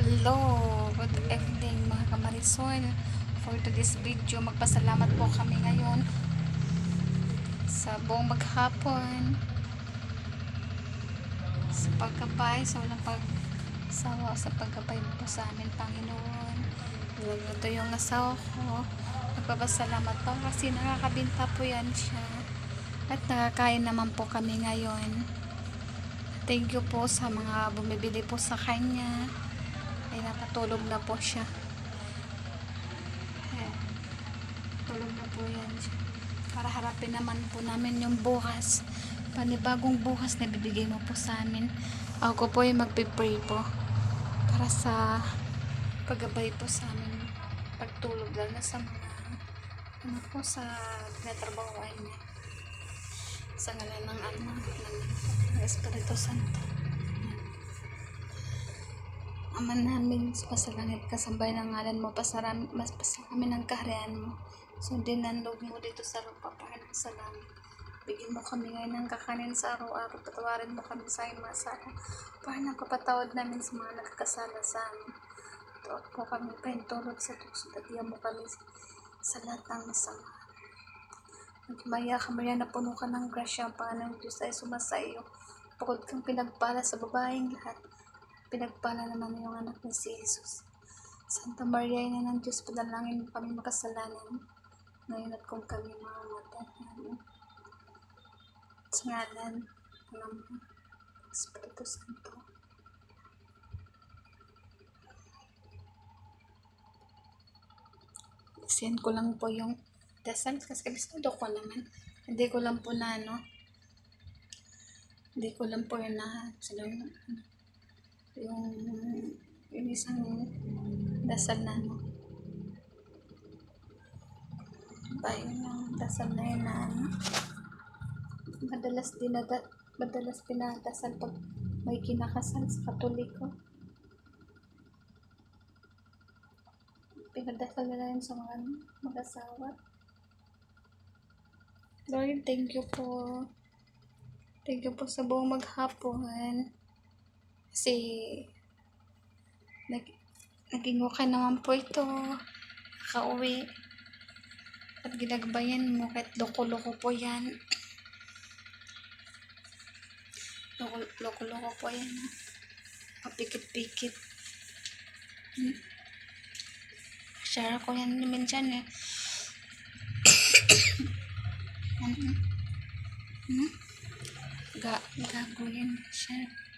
Hello, good evening mga kamarisol. For today's video, magpasalamat po kami ngayon sa buong maghapon sa pagkabay, sa walang pagsawa sa pagkabay po sa amin, Panginoon. Ito yung asawa ko. Magpapasalamat po kasi nakakabinta po yan siya. At nakakain naman po kami ngayon. Thank you po sa mga bumibili po sa kanya. Ay nakatulog na po siya. Tulog na po yan siya. Para harapin naman po namin yung bukas. Panibagong bukas na bibigay mo po sa amin. Ako po ay magpipray po. Para sa paggabay po sa amin. Pagtulog lang na sa mga ano po sa tinatrabahoan niya. Sa ngalan ng Ama, ng Espiritu Santo. Ama namin sa pasalangit, kasambay ng ngalan mo, mas pasalamin ang kaharian mo. Sundin ang loob mo dito sa lupa, Panginoon sa langit. Bigyan mo kami ngayon ng kakanin sa araw-araw. Patawarin mo kami sa aming mga sala. Panginoon, kapatawad namin sa mga nagkakasala sa amin. Tuot po kami pahintulot sa tukso. Tatiyan mo kami sa lahat ng masama. Magmaya kami na puno ka ng grasya. Ang Panginoon Diyos ay sumasa iyo. Bukod kang pinagpala sa babaeng lahat. Pinagpala naman yung anak ni si Jesus. Santa Maria, Ina ng Diyos, padalangin mo kami makasalanan, ngayon at kung kami mamamatay. Sa ngalan ng Espiritu Santo. Send ko lang po yung dasal kasi kabisado ko naman. Hindi ko lang po na hindi ko lang po yun na yung isang dasal na yung dasal na yun na madalas pinadasal pag may kinakasal sa Katoliko. Pinadasal nila yun sa mga mag-asawa. Lord, thank you po. Thank you po sa buong maghapon. Kasi naging okay naman po ito. Nakauwi. At ginagbayan mo kahit loko-loko po yan. Loko-loko po yan. Papikit-pikit. Share ko yan naman dyan eh. Gago yan. Share.